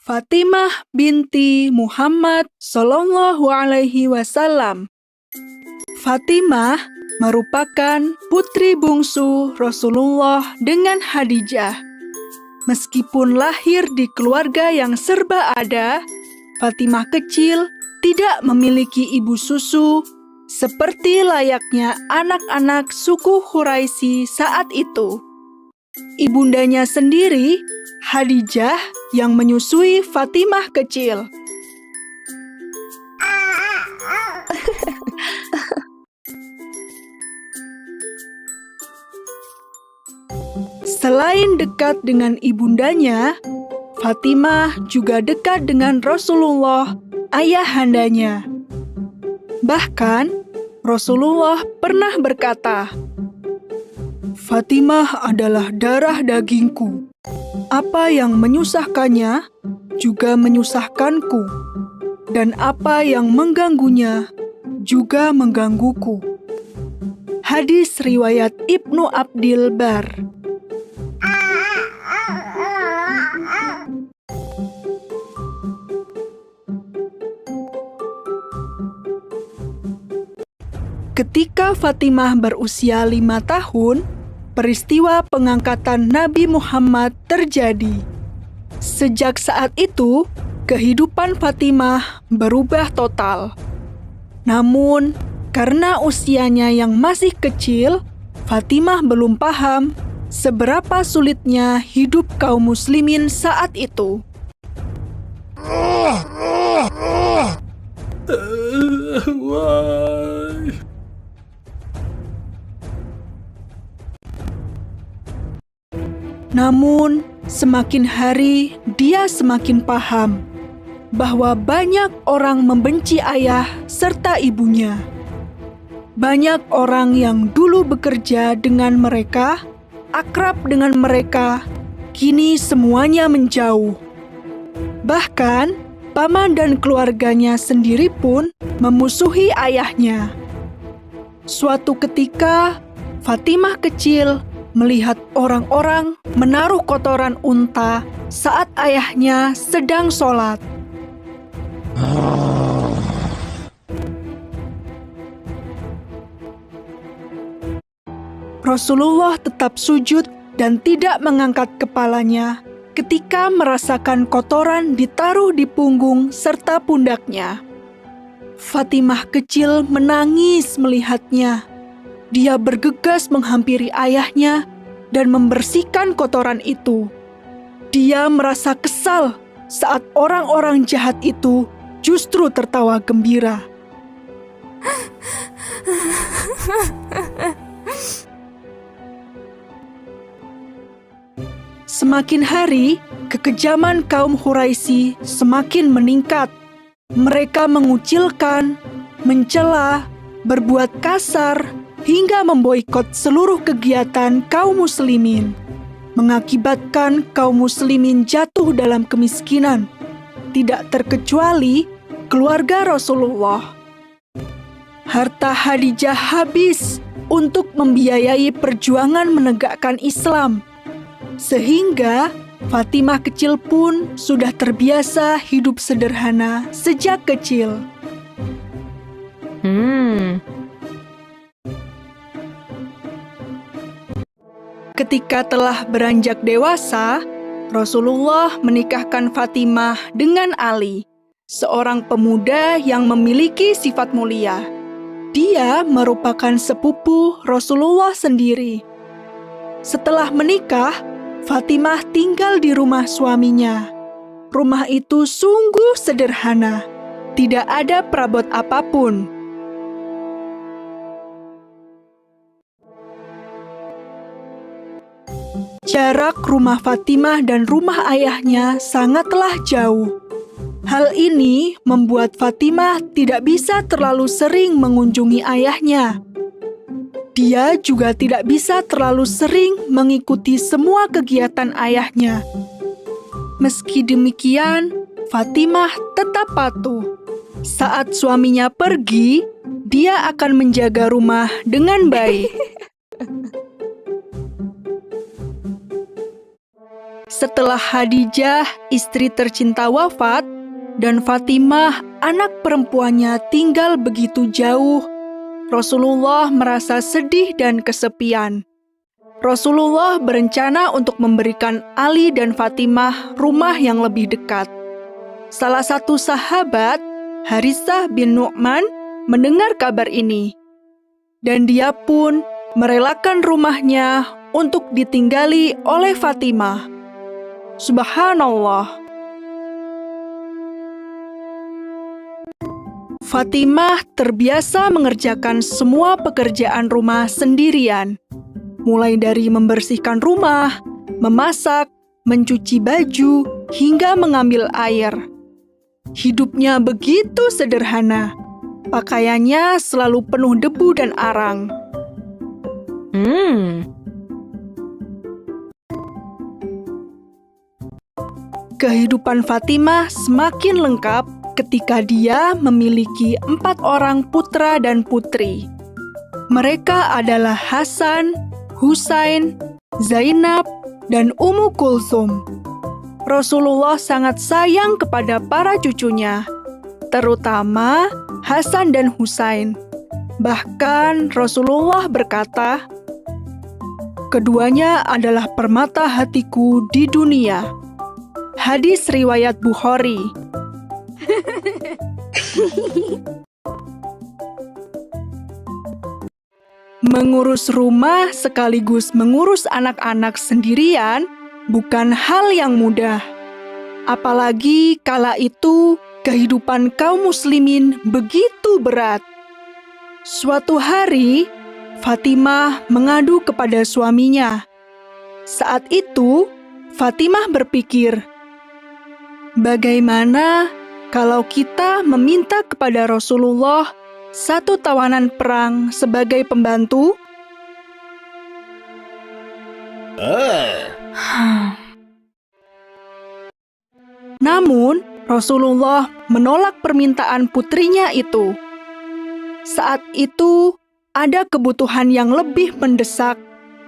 Fatimah binti Muhammad Sallallahu Alaihi Wasallam. Fatimah merupakan putri bungsu Rasulullah dengan Khadijah. Meskipun lahir di keluarga yang serba ada, Fatimah kecil tidak memiliki ibu susu seperti layaknya anak-anak suku Quraisy saat itu. Ibundanya sendiri, Khadijah, yang menyusui Fatimah kecil. Selain dekat dengan ibundanya, Fatimah juga dekat dengan Rasulullah, ayahandanya. Bahkan, Rasulullah pernah berkata, "Fatimah adalah darah dagingku. Apa yang menyusahkannya juga menyusahkanku, dan apa yang mengganggunya juga menggangguku." Hadis riwayat Ibnu Abdil Bar. Ketika Fatimah berusia 5 tahun, peristiwa pengangkatan Nabi Muhammad terjadi. Sejak saat itu, kehidupan Fatimah berubah total. Namun, karena usianya yang masih kecil, Fatimah belum paham seberapa sulitnya hidup kaum muslimin saat itu. Namun, semakin hari dia semakin paham bahwa banyak orang membenci ayah serta ibunya. Banyak orang yang dulu bekerja dengan mereka, akrab dengan mereka, kini semuanya menjauh. Bahkan, paman dan keluarganya sendiri pun memusuhi ayahnya. Suatu ketika, Fatimah kecil melihat orang-orang menaruh kotoran unta saat ayahnya sedang sholat. Rasulullah tetap sujud dan tidak mengangkat kepalanya ketika merasakan kotoran ditaruh di punggung serta pundaknya. Fatimah kecil menangis melihatnya. Dia bergegas menghampiri ayahnya dan membersihkan kotoran itu. Dia merasa kesal saat orang-orang jahat itu justru tertawa gembira. Semakin hari, kekejaman kaum Quraisy semakin meningkat. Mereka mengucilkan, mencela, berbuat kasar, hingga memboikot seluruh kegiatan kaum muslimin, mengakibatkan kaum muslimin jatuh dalam kemiskinan, tidak terkecuali keluarga Rasulullah. Harta Khadijah habis untuk membiayai perjuangan menegakkan Islam, sehingga Fatimah kecil pun sudah terbiasa hidup sederhana sejak kecil. Ketika telah beranjak dewasa, Rasulullah menikahkan Fatimah dengan Ali, seorang pemuda yang memiliki sifat mulia. Dia merupakan sepupu Rasulullah sendiri. Setelah menikah, Fatimah tinggal di rumah suaminya. Rumah itu sungguh sederhana, tidak ada perabot apapun. Jarak rumah Fatimah dan rumah ayahnya sangatlah jauh. Hal ini membuat Fatimah tidak bisa terlalu sering mengunjungi ayahnya. Dia juga tidak bisa terlalu sering mengikuti semua kegiatan ayahnya. Meski demikian, Fatimah tetap patuh. Saat suaminya pergi, dia akan menjaga rumah dengan baik. Setelah Khadijah, istri tercinta wafat, dan Fatimah, anak perempuannya tinggal begitu jauh, Rasulullah merasa sedih dan kesepian. Rasulullah berencana untuk memberikan Ali dan Fatimah rumah yang lebih dekat. Salah satu sahabat, Haritsah bin Nu'man, mendengar kabar ini. Dan dia pun merelakan rumahnya untuk ditinggali oleh Fatimah. Subhanallah. Fatimah terbiasa mengerjakan semua pekerjaan rumah sendirian, mulai dari membersihkan rumah, memasak, mencuci baju, hingga mengambil air. Hidupnya begitu sederhana. Pakaiannya selalu penuh debu dan arang. Kehidupan Fatimah semakin lengkap ketika dia memiliki 4 orang putra dan putri. Mereka adalah Hasan, Husain, Zainab, dan Ummu Kulsum. Rasulullah sangat sayang kepada para cucunya, terutama Hasan dan Husain. Bahkan Rasulullah berkata, "Keduanya adalah permata hatiku di dunia." Hadis riwayat Bukhari. Mengurus rumah sekaligus mengurus anak-anak sendirian bukan hal yang mudah. Apalagi kala itu kehidupan kaum muslimin begitu berat. Suatu hari, Fatimah mengadu kepada suaminya. Saat itu, Fatimah berpikir, bagaimana kalau kita meminta kepada Rasulullah 1 tawanan perang sebagai pembantu? Namun, Rasulullah menolak permintaan putrinya itu. Saat itu, ada kebutuhan yang lebih mendesak,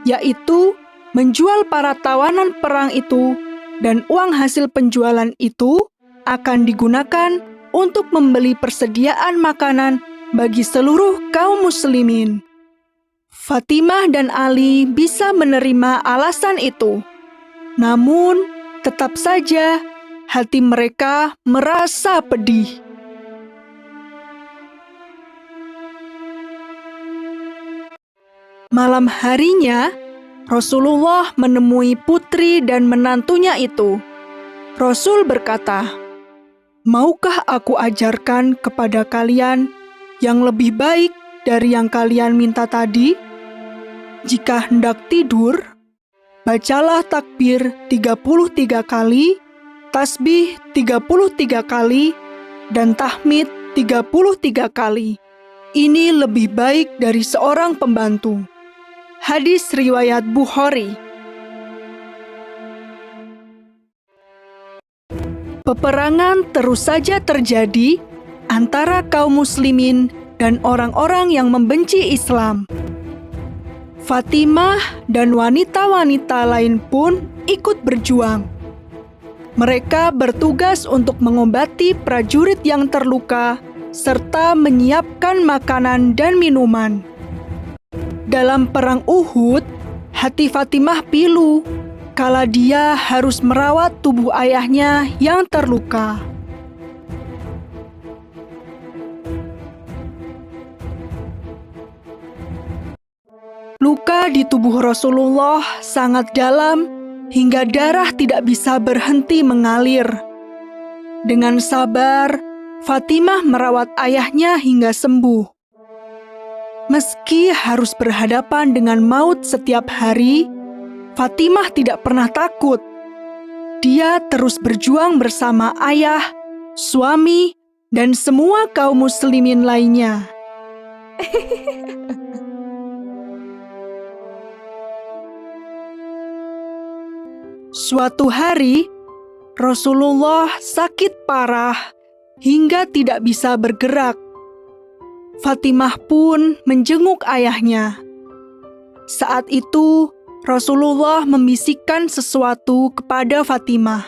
yaitu menjual para tawanan perang itu, dan uang hasil penjualan itu akan digunakan untuk membeli persediaan makanan bagi seluruh kaum muslimin. Fatimah dan Ali bisa menerima alasan itu. Namun, tetap saja hati mereka merasa pedih. Malam harinya, Rasulullah menemui putri dan menantunya itu. Rasul berkata, "Maukah aku ajarkan kepada kalian yang lebih baik dari yang kalian minta tadi? Jika hendak tidur, bacalah takbir 33 kali, tasbih 33 kali, dan tahmid 33 kali. Ini lebih baik dari seorang pembantu." Hadis riwayat Bukhari. Peperangan terus saja terjadi antara kaum muslimin dan orang-orang yang membenci Islam. Fatimah dan wanita-wanita lain pun ikut berjuang. Mereka bertugas untuk mengobati prajurit yang terluka serta menyiapkan makanan dan minuman. Dalam perang Uhud, hati Fatimah pilu kala dia harus merawat tubuh ayahnya yang terluka. Luka di tubuh Rasulullah sangat dalam hingga darah tidak bisa berhenti mengalir. Dengan sabar, Fatimah merawat ayahnya hingga sembuh. Meski harus berhadapan dengan maut setiap hari, Fatimah tidak pernah takut. Dia terus berjuang bersama ayah, suami, dan semua kaum muslimin lainnya. Suatu hari, Rasulullah sakit parah hingga tidak bisa bergerak. Fatimah pun menjenguk ayahnya. Saat itu, Rasulullah membisikkan sesuatu kepada Fatimah.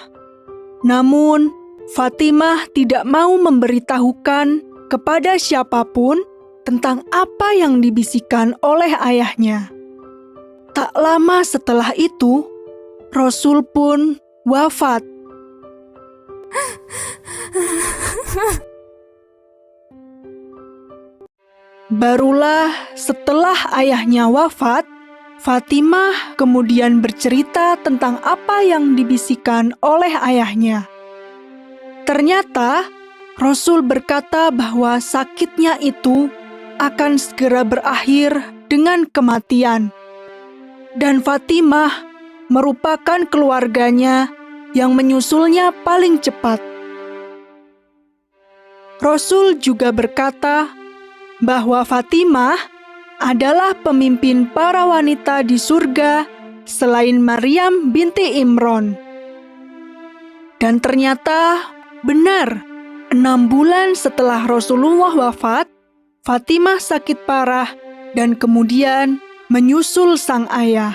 Namun, Fatimah tidak mau memberitahukan kepada siapapun tentang apa yang dibisikkan oleh ayahnya. Tak lama setelah itu, Rasul pun wafat. Barulah setelah ayahnya wafat, Fatimah kemudian bercerita tentang apa yang dibisikkan oleh ayahnya. Ternyata, Rasul berkata bahwa sakitnya itu akan segera berakhir dengan kematian. Dan Fatimah merupakan keluarganya yang menyusulnya paling cepat. Rasul juga berkata bahwa Fatimah adalah pemimpin para wanita di surga selain Maryam binti Imran. Dan ternyata benar, 6 bulan setelah Rasulullah wafat, Fatimah sakit parah dan kemudian menyusul sang ayah.